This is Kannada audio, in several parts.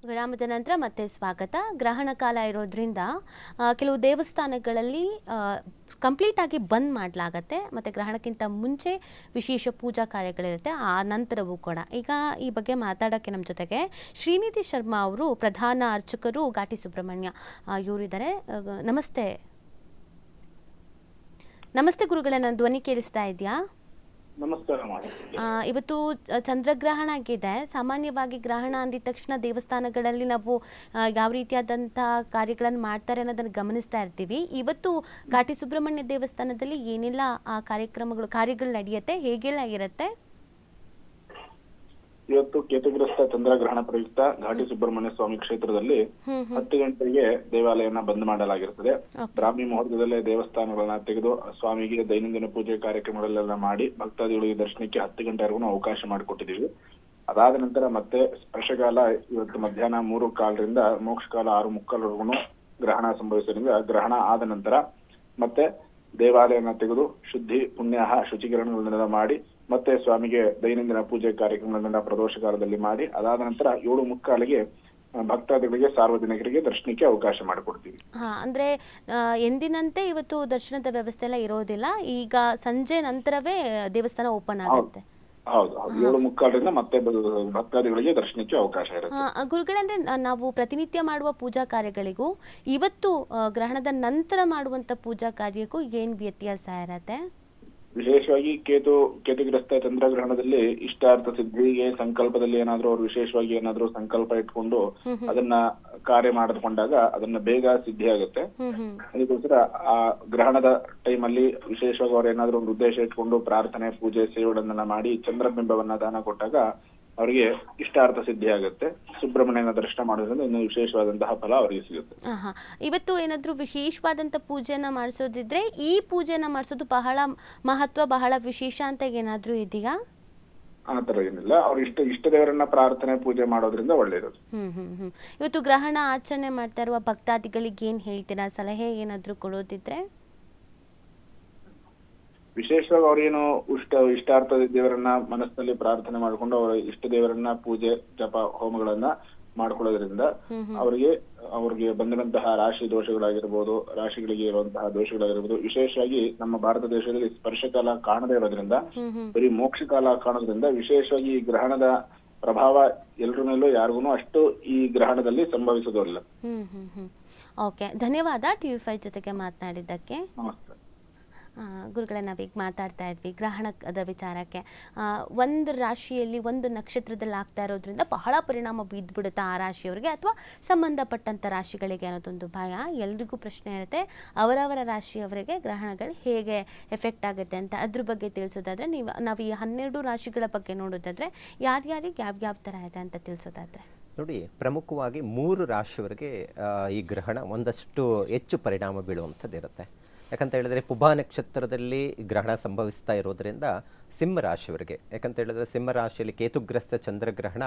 ವಿರಾಮದ ನಂತರ ಮತ್ತೆ ಸ್ವಾಗತ. ಗ್ರಹಣ ಕಾಲ ಇರೋದ್ರಿಂದ ಕೆಲವು ದೇವಸ್ಥಾನಗಳಲ್ಲಿ ಕಂಪ್ಲೀಟ್ ಆಗಿ ಬಂದ್ ಮಾಡಲಾಗತ್ತೆ, ಮತ್ತು ಗ್ರಹಣಕ್ಕಿಂತ ಮುಂಚೆ ವಿಶೇಷ ಪೂಜಾ ಕಾರ್ಯಗಳಿರುತ್ತೆ, ಆ ನಂತರವೂ ಕೂಡ. ಈಗ ಈ ಬಗ್ಗೆ ಮಾತಾಡೋಕ್ಕೆ ನಮ್ಮ ಜೊತೆಗೆ ಶ್ರೀನಿಧಿ ಶರ್ಮಾ ಅವರು, ಪ್ರಧಾನ ಅರ್ಚಕರು, ಘಾಟಿ ಸುಬ್ರಹ್ಮಣ್ಯ ಇವರಿದ್ದಾರೆ. ನಮಸ್ತೆ. ನಮಸ್ತೆ ಗುರುಗಳೇ, ನನ್ನ ಧ್ವನಿ ಕೇಳಿಸ್ತಾ ಇದೆಯಾ? ನಮಸ್ಕಾರ. ಇವತ್ತು ಚಂದ್ರಗ್ರಹಣ ಆಗಿದೆ. ಸಾಮಾನ್ಯವಾಗಿ ಗ್ರಹಣ ಅಂದಿದ ತಕ್ಷಣ ದೇವಸ್ಥಾನಗಳಲ್ಲಿ ನಾವು ಯಾವ ರೀತಿಯಾದಂಥ ಕಾರ್ಯಗಳನ್ನು ಮಾಡ್ತಾರೆ ಅನ್ನೋದನ್ನು ಗಮನಿಸ್ತಾ ಇರ್ತೀವಿ. ಇವತ್ತು ಘಾಟಿ ಸುಬ್ರಹ್ಮಣ್ಯ ದೇವಸ್ಥಾನದಲ್ಲಿ ಏನೆಲ್ಲ ಕಾರ್ಯಗಳು ನಡೆಯುತ್ತೆ, ಹೇಗೆಲ್ಲ ಇರುತ್ತೆ? ಇವತ್ತು ಕೇತುಗ್ರಸ್ತ ಚಂದ್ರಗ್ರಹಣ ಪ್ರಯುಕ್ತ ಘಾಟಿ ಸುಬ್ರಹ್ಮಣ್ಯ ಸ್ವಾಮಿ ಕ್ಷೇತ್ರದಲ್ಲಿ 10 ಗಂಟೆಗೆ ದೇವಾಲಯನ ಬಂದ್ ಮಾಡಲಾಗಿರುತ್ತದೆ. ಬ್ರಾಹ್ಮಿ ಮುಹೂರ್ತದಲ್ಲೇ ದೇವಸ್ಥಾನಗಳನ್ನ ತೆಗೆದು ಸ್ವಾಮಿಗೆ ದೈನಂದಿನ ಪೂಜೆ ಕಾರ್ಯಕ್ರಮಗಳೆಲ್ಲ ಮಾಡಿ ಭಕ್ತಾದಿಗಳಿಗೆ ದರ್ಶನಕ್ಕೆ 10 ಗಂಟೆವರೆಗೂ ಅವಕಾಶ ಮಾಡಿಕೊಟ್ಟಿದ್ದೀವಿ. ಅದಾದ ನಂತರ ಮತ್ತೆ ಸ್ಪರ್ಶಕಾಲ ಇವತ್ತು ಮಧ್ಯಾಹ್ನ 3:15ರಿಂದ ಮೋಕ್ಷಕಾಲ 6:30ವರೆಗೂ ಗ್ರಹಣ ಸಂಭವಿಸೋದ್ರಿಂದ ಗ್ರಹಣ ಆದ ನಂತರ ಮತ್ತೆ ದೇವಾಲಯನ ತೆಗೆದು ಶುದ್ಧಿ ಪುಣ್ಯಾಹ ಶುಚೀಕರಣಗಳನ್ನೆಲ್ಲ ಮಾಡಿ ಮತ್ತೆ ಸ್ವಾಮಿಗೆ ದೈನಂದಿನ ಪೂಜೆ ಕಾರ್ಯಕ್ರಮಗಳನ್ನ ಪ್ರದೋಷ ಕಾಲದಲ್ಲಿ ಮಾಡಿ ಅದಾದ ನಂತರ 7:45ಗೆ ಭಕ್ತಾದಿಗಳಿಗೆ ಸಾರ್ವಜನಿಕರಿಗೆ ದರ್ಶನಕ್ಕೆ ಅವಕಾಶ ಮಾಡಿಕೊಡ್ತೀವಿ. ಅಂದ್ರೆ ಎಂದಿನಂತೆ ಇವತ್ತು ದರ್ಶನದ ವ್ಯವಸ್ಥೆ ಎಲ್ಲ ಇರೋದಿಲ್ಲ, ಈಗ ಸಂಜೆ ನಂತರವೇ ದೇವಸ್ಥಾನ ಓಪನ್ ಆಗುತ್ತೆ. ಹೌದು, 7:45ರಿಂದ ಮತ್ತೆ ಭಕ್ತಾದಿಗಳಿಗೆ ದರ್ಶನಕ್ಕೆ ಅವಕಾಶ ಇರುತ್ತೆ. ಗುರುಗಳಂದ್ರೆ ನಾವು ಪ್ರತಿನಿತ್ಯ ಮಾಡುವ ಪೂಜಾ ಕಾರ್ಯಗಳಿಗೂ ಇವತ್ತು ಗ್ರಹಣದ ನಂತರ ಮಾಡುವಂತ ಪೂಜಾ ಕಾರ್ಯಕ್ಕೂ ಏನ್ ವ್ಯತ್ಯಾಸ ಇರತ್ತೆ? ವಿಶೇಷವಾಗಿ ಕೇತುಗ್ರಸ್ತ ಚಂದ್ರಗ್ರಹಣದಲ್ಲಿ ಇಷ್ಟಾರ್ಥ ಸಿದ್ಧಿಗೆ ಸಂಕಲ್ಪದಲ್ಲಿ ಏನಾದ್ರೂ ಅವ್ರು ವಿಶೇಷವಾಗಿ ಏನಾದ್ರೂ ಸಂಕಲ್ಪ ಇಟ್ಕೊಂಡು ಅದನ್ನ ಕಾರ್ಯ ಮಾಡಿಕೊಂಡಾಗ ಅದನ್ನ ಬೇಗ ಸಿದ್ಧಿ ಆಗುತ್ತೆ. ಅದಕ್ಕೋಸ್ಕರ ಆ ಗ್ರಹಣದ ಟೈಮ್ ಅಲ್ಲಿ ವಿಶೇಷವಾಗಿ ಅವ್ರು ಏನಾದ್ರೂ ಒಂದು ಉದ್ದೇಶ ಇಟ್ಕೊಂಡು ಪ್ರಾರ್ಥನೆ, ಪೂಜೆ, ಸೇವೆಗಳನ್ನ ಮಾಡಿ ಚಂದ್ರಬಿಂಬವನ್ನ ದಾನ ಕೊಟ್ಟಾಗ ಅವರಿಗೆ ಇಷ್ಟಾರ್ಥ ಸಿದ್ಧಿ ಆಗುತ್ತೆ. ಸುಬ್ರಹ್ಮಣ್ಯನ ದರ್ಶನ ಮಾಡೋದ್ರಿಂದ ಇನ್ನು ವಿಶೇಷವಾದಂತಹ ಫಲ ಅವರಿಗೆ ಸಿಗುತ್ತೆ. ಇವತ್ತು ಏನಾದ್ರೂ ವಿಶೇಷವಾದಂತ ಪೂಜೆನ ಮಾಡಿಸೋದಿದ್ರೆ ಈ ಪೂಜೆನ ಮಾಡಿಸೋದು ಬಹಳ ಮಹತ್ವ, ಬಹಳ ವಿಶೇಷ ಅಂತ ಏನಾದ್ರೂ ಇದೆಯಾ? ಆ ತರ ಏನಿಲ್ಲ, ಅವ್ರು ಇಷ್ಟ ದೇವರನ್ನ ಪ್ರಾರ್ಥನೆ ಪೂಜೆ ಮಾಡೋದ್ರಿಂದ ಒಳ್ಳೇದು. ಇವತ್ತು ಗ್ರಹಣ ಆಚರಣೆ ಮಾಡ್ತಾ ಇರುವ ಭಕ್ತಾದಿಗಳಿಗೆ ಏನ್ ಹೇಳ್ತೀರಾ? ಸಲಹೆ ಏನಾದ್ರೂ ಕೊಡೋದಿದ್ರೆ? ವಿಶೇಷವಾಗಿ ಅವ್ರೇನು ಇಷ್ಟಾರ್ಥ ದೇವರನ್ನ ಮನಸ್ಸಿನಲ್ಲಿ ಪ್ರಾರ್ಥನೆ ಮಾಡ್ಕೊಂಡು ಅವರ ಇಷ್ಟ ದೇವರನ್ನ ಪೂಜೆ, ಜಪ, ಹೋಮಗಳನ್ನ ಮಾಡ್ಕೊಳ್ಳೋದ್ರಿಂದ ಅವ್ರಿಗೆ ಬಂದಿರುವಂತಹ ರಾಶಿ ದೋಷಗಳಾಗಿರ್ಬೋದು, ರಾಶಿಗಳಿಗೆ ಇರುವಂತಹ ದೋಷಗಳಾಗಿರ್ಬೋದು, ವಿಶೇಷವಾಗಿ ನಮ್ಮ ಭಾರತ ದೇಶದಲ್ಲಿ ಸ್ಪರ್ಶಕಾಲ ಕಾಣದೇ ಇರೋದ್ರಿಂದ ಬರೀ ಮೋಕ್ಷಕಾಲ ಕಾಣೋದ್ರಿಂದ ವಿಶೇಷವಾಗಿ ಈ ಗ್ರಹಣದ ಪ್ರಭಾವ ಎಲ್ರ ಮೇಲೂ ಯಾರಿಗೂ ಅಷ್ಟು ಈ ಗ್ರಹಣದಲ್ಲಿ ಸಂಭವಿಸೋದಿಲ್ಲ. ಓಕೆ, ಧನ್ಯವಾದ TV5 ಜೊತೆಗೆ ಮಾತನಾಡಿದ್ದಕ್ಕೆ. ನಮಸ್ತೆ. ಗುರುಗಳೇ, ನಾವೀಗ ಮಾತಾಡ್ತಾ ಇದ್ವಿ ಗ್ರಹಣದ ವಿಚಾರಕ್ಕೆ. ಒಂದು ರಾಶಿಯಲ್ಲಿ ಒಂದು ನಕ್ಷತ್ರದಲ್ಲಿ ಆಗ್ತಾ ಇರೋದ್ರಿಂದ ಬಹಳ ಪರಿಣಾಮ ಬಿದ್ದುಬಿಡುತ್ತೆ ಆ ರಾಶಿಯವರಿಗೆ ಅಥವಾ ಸಂಬಂಧಪಟ್ಟಂಥ ರಾಶಿಗಳಿಗೆ ಅನ್ನೋದೊಂದು ಭಯ. ಎಲ್ರಿಗೂ ಪ್ರಶ್ನೆ ಇರುತ್ತೆ, ಅವರವರ ರಾಶಿಯವರಿಗೆ ಗ್ರಹಣಗಳು ಹೇಗೆ ಎಫೆಕ್ಟ್ ಆಗುತ್ತೆ ಅಂತ. ಅದ್ರ ಬಗ್ಗೆ ತಿಳಿಸೋದಾದರೆ ನಾವು ಈ 12 ರಾಶಿಗಳ ಬಗ್ಗೆ ನೋಡೋದಾದರೆ ಯಾರ್ಯಾರಿಗೆ ಯಾವ್ಯಾವ ಥರ ಇದೆ ಅಂತ ತಿಳಿಸೋದಾದರೆ ನೋಡಿ, ಪ್ರಮುಖವಾಗಿ 3 ರಾಶಿಯವರಿಗೆ ಈ ಗ್ರಹಣ ಒಂದಷ್ಟು ಹೆಚ್ಚು ಪರಿಣಾಮ ಬೀಳುವಂಥದ್ದಿರುತ್ತೆ. ಯಾಕಂತ ಹೇಳಿದ್ರೆ ಪುಬಾ ನಕ್ಷತ್ರದಲ್ಲಿ ಗ್ರಹಣ ಸಂಭವಿಸ್ತಾ ಇರೋದ್ರಿಂದ ಸಿಂಹ ರಾಶಿಯವರಿಗೆ, ಯಾಕಂತ ಹೇಳಿದ್ರೆ ಸಿಂಹ ರಾಶಿಯಲ್ಲಿ ಕೇತುಗ್ರಸ್ತ ಚಂದ್ರಗ್ರಹಣ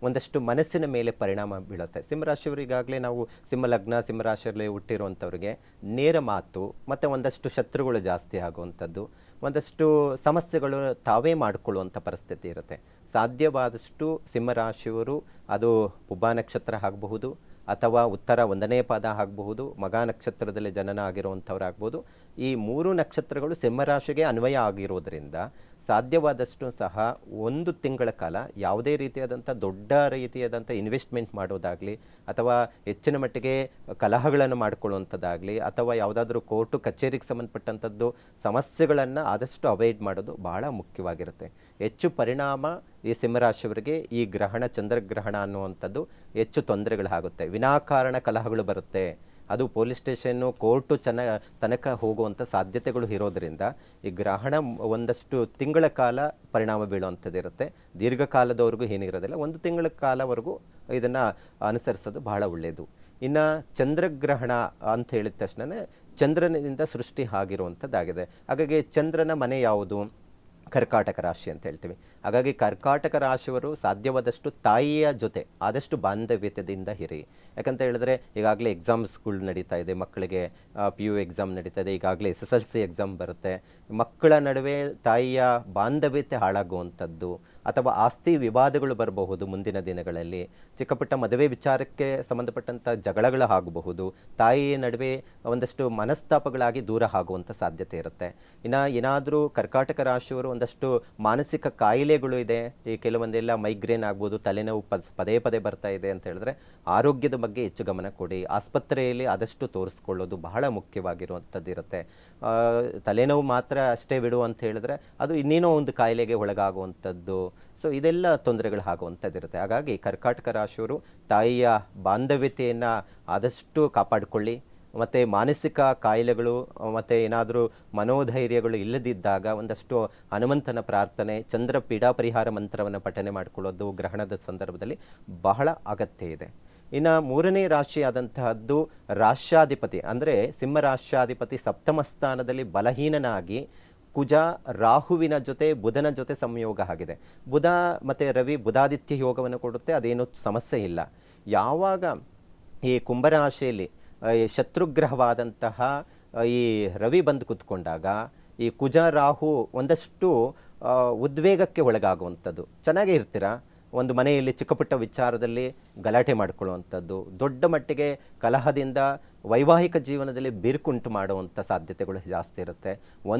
ಒಂದಷ್ಟು ಮನಸ್ಸಿನ ಮೇಲೆ ಪರಿಣಾಮ ಬೀಳುತ್ತೆ. ಸಿಂಹ ರಾಶಿಯವರಿಗಾಗಲೇ ನಾವು ಸಿಂಹ ಲಗ್ನ, ಸಿಂಹ ರಾಶಿಯಲ್ಲಿ ಹುಟ್ಟಿರುವಂಥವ್ರಿಗೆ ನೇರ ಮಾತು ಮತ್ತು ಒಂದಷ್ಟು ಶತ್ರುಗಳು ಜಾಸ್ತಿ ಆಗುವಂಥದ್ದು, ಒಂದಷ್ಟು ಸಮಸ್ಯೆಗಳು ತಾವೇ ಮಾಡಿಕೊಳ್ಳುವಂಥ ಪರಿಸ್ಥಿತಿ ಇರುತ್ತೆ. ಸಾಧ್ಯವಾದಷ್ಟು ಸಿಂಹರಾಶಿಯವರು ಅದು ಪುಬಾ ನಕ್ಷತ್ರ ಆಗಬಹುದು ಅಥವಾ ಉತ್ತರ 1ನೇ ಪಾದ ಆಗಬಹುದು, ಮಗ ನಕ್ಷತ್ರದಲ್ಲಿ ಜನನ ಆಗಿರುವಂಥವ್ರಾಗ್ಬೋದು. ಈ 3 ನಕ್ಷತ್ರಗಳು ಸಿಂಹರಾಶಿಗೆ ಅನ್ವಯ ಆಗಿರೋದ್ರಿಂದ ಸಾಧ್ಯವಾದಷ್ಟು ಸಹ 1 ತಿಂಗಳ ಕಾಲ ಯಾವುದೇ ರೀತಿಯಾದಂಥ ದೊಡ್ಡ ರೀತಿಯಾದಂಥ ಇನ್ವೆಸ್ಟ್ಮೆಂಟ್ ಮಾಡೋದಾಗಲಿ ಅಥವಾ ಹೆಚ್ಚಿನ ಮಟ್ಟಿಗೆ ಕಲಹಗಳನ್ನು ಮಾಡಿಕೊಳ್ಳುವಂಥದ್ದಾಗಲಿ ಅಥವಾ ಯಾವುದಾದ್ರೂ ಕೋರ್ಟು ಕಚೇರಿಗೆ ಸಂಬಂಧಪಟ್ಟಂಥದ್ದು ಸಮಸ್ಯೆಗಳನ್ನು ಆದಷ್ಟು ಅವಾಯ್ಡ್ ಮಾಡೋದು ಬಹಳ ಮುಖ್ಯವಾಗಿರುತ್ತೆ. ಹೆಚ್ಚು ಪರಿಣಾಮ ಈ ಸಿಂಹರಾಶಿಯವರಿಗೆ ಈ ಗ್ರಹಣ, ಚಂದ್ರಗ್ರಹಣ ಅನ್ನುವಂಥದ್ದು ಹೆಚ್ಚು ತೊಂದರೆಗಳಾಗುತ್ತೆ. ವಿನಾಕಾರಣ ಕಲಹಗಳು ಬರುತ್ತೆ, ಅದು ಪೊಲೀಸ್ ಸ್ಟೇಷನ್ನು, ಕೋರ್ಟು ತನಕ ಹೋಗುವಂಥ ಸಾಧ್ಯತೆಗಳು ಇರೋದರಿಂದ ಈ ಗ್ರಹಣ ಒಂದಷ್ಟು ತಿಂಗಳ ಕಾಲ ಪರಿಣಾಮ ಬೀಳುವಂಥದ್ದಿರುತ್ತೆ. ದೀರ್ಘಕಾಲದವರೆಗೂ ಏನಿರೋದಿಲ್ಲ, 1 ತಿಂಗಳ ಕಾಲವರೆಗೂ ಇದನ್ನು ಅನುಸರಿಸೋದು ಬಹಳ ಒಳ್ಳೆಯದು. ಇನ್ನು ಚಂದ್ರಗ್ರಹಣ ಅಂತ ಹೇಳಿದ ತಕ್ಷಣ ಚಂದ್ರನಿಂದ ಸೃಷ್ಟಿ ಆಗಿರುವಂಥದ್ದಾಗಿದೆ. ಹಾಗಾಗಿ ಚಂದ್ರನ ಮನೆ ಯಾವುದು? ಕರ್ಕಾಟಕ ರಾಶಿ ಅಂತ ಹೇಳ್ತೀವಿ. ಹಾಗಾಗಿ ಕರ್ಕಾಟಕ ರಾಶಿಯವರು ಸಾಧ್ಯವಾದಷ್ಟು ತಾಯಿಯ ಜೊತೆ ಆದಷ್ಟು ಬಾಂಧವ್ಯತೆಯಿಂದ ಇರಿ. ಯಾಕಂತ ಹೇಳಿದ್ರೆ ಈಗಾಗಲೇ ಎಕ್ಸಾಮ್ಸ್ಗಳು ನಡೀತಾ ಇದೆ, ಮಕ್ಕಳಿಗೆ PU ಎಕ್ಸಾಮ್ ನಡೀತಾ ಇದೆ, ಈಗಾಗಲೇ SSLC ಎಕ್ಸಾಮ್ ಬರುತ್ತೆ. ಮಕ್ಕಳ ನಡುವೆ ತಾಯಿಯ ಬಾಂಧವ್ಯತೆ ಹಾಳಾಗುವಂಥದ್ದು ಅಥವಾ ಆಸ್ತಿ ವಿವಾದಗಳು ಬರಬಹುದು ಮುಂದಿನ ದಿನಗಳಲ್ಲಿ. ಚಿಕ್ಕ ಪುಟ್ಟ ಮದುವೆ ವಿಚಾರಕ್ಕೆ ಸಂಬಂಧಪಟ್ಟಂಥ ಜಗಳಗಳು ಆಗಬಹುದು. ತಾಯಿಯ ನಡುವೆ ಒಂದಷ್ಟು ಮನಸ್ತಾಪಗಳಾಗಿ ದೂರ ಆಗುವಂಥ ಸಾಧ್ಯತೆ ಇರುತ್ತೆ. ಇನ್ನು ಏನಾದರೂ ಕರ್ಕಾಟಕ ರಾಶಿಯವರು ಒಂದಷ್ಟು ಮಾನಸಿಕ ಕಾಯಿಲೆಗಳು ಇದೆ, ಈ ಕೆಲವೊಂದೆಲ್ಲ ಮೈಗ್ರೇನ್ ಆಗ್ಬೋದು, ತಲೆನೋವು ಪದೇ ಪದೇ ಬರ್ತಾ ಇದೆ ಅಂತ ಹೇಳಿದ್ರೆ ಆರೋಗ್ಯದ ಬಗ್ಗೆ ಹೆಚ್ಚು ಗಮನ ಕೊಡಿ. ಆಸ್ಪತ್ರೆಯಲ್ಲಿ ಆದಷ್ಟು ತೋರಿಸ್ಕೊಳ್ಳೋದು ಬಹಳ ಮುಖ್ಯವಾಗಿರುವಂಥದ್ದು ಇರುತ್ತೆ. ತಲೆನೋವು ಮಾತ್ರ ಅಷ್ಟೇ ಬಿಡು ಅಂತ ಹೇಳಿದ್ರೆ ಅದು ಇನ್ನೇನೋ ಒಂದು ಕಾಯಿಲೆಗೆ ಒಳಗಾಗುವಂಥದ್ದು. ಸೊ ಇದೆಲ್ಲ ತೊಂದರೆಗಳು ಆಗುವಂಥದ್ದಿರುತ್ತೆ. ಹಾಗಾಗಿ ಕರ್ಕಾಟಕ ರಾಶಿಯವರು ತಾಯಿಯ ಬಾಂಧವ್ಯತೆಯನ್ನು ಆದಷ್ಟು ಕಾಪಾಡಿಕೊಳ್ಳಿ. ಮತ್ತು ಮಾನಸಿಕ ಕಾಯಿಲೆಗಳು ಮತ್ತು ಏನಾದರೂ ಮನೋಧೈರ್ಯಗಳು ಇಲ್ಲದಿದ್ದಾಗ ಒಂದಷ್ಟು ಹನುಮಂತನ ಪ್ರಾರ್ಥನೆ, ಚಂದ್ರ ಪೀಡಾ ಪರಿಹಾರ ಮಂತ್ರವನ್ನು ಪಠನೆ ಮಾಡಿಕೊಳ್ಳೋದು ಗ್ರಹಣದ ಸಂದರ್ಭದಲ್ಲಿ ಬಹಳ ಅಗತ್ಯ ಇದೆ. ಇನ್ನು ಮೂರನೇ ರಾಶಿಯಾದಂತಹದ್ದು ರಾಶ್ಯಾಧಿಪತಿ, ಅಂದರೆ ಸಿಂಹ ರಾಶ್ಯಾಧಿಪತಿ ಸಪ್ತಮ ಸ್ಥಾನದಲ್ಲಿ ಬಲಹೀನನಾಗಿ ಕುಜ ರಾಹುವಿನ ಜೊತೆ ಬುಧನ ಜೊತೆ ಸಂಯೋಗ ಆಗಿದೆ. ಬುಧ ಮತ್ತು ರವಿ ಬುಧಾದಿತ್ಯ ಯೋಗವನ್ನು ಕೊಡುತ್ತೆ, ಅದೇನು ಸಮಸ್ಯೆ ಇಲ್ಲ. ಯಾವಾಗ ಈ ಕುಂಭರಾಶಿಯಲ್ಲಿ ಶತ್ರುಗ್ರಹವಾದಂತಹ ಈ ರವಿ ಬಂದು ಕೂತ್ಕೊಂಡಾಗ ಈ ಕುಜ ರಾಹು ಒಂದಷ್ಟು ಉದ್ವೇಗಕ್ಕೆ ಒಳಗಾಗುವಂಥದ್ದು. ಚೆನ್ನಾಗೇ ಇರ್ತೀರಾ, ಒಂದು ಮನೆಯಲ್ಲಿ ಚಿಕ್ಕ ಪುಟ್ಟ ವಿಚಾರದಲ್ಲಿ ಗಲಾಟೆ ಮಾಡಿಕೊಳ್ಳುವಂಥದ್ದು, ದೊಡ್ಡ ಮಟ್ಟಿಗೆ ಕಲಹದಿಂದ ವೈವಾಹಿಕ ಜೀವನದಲ್ಲಿ ಬಿರುಕುಂಟು ಮಾಡುವಂಥ ಸಾಧ್ಯತೆಗಳು ಜಾಸ್ತಿ ಇರುತ್ತೆ.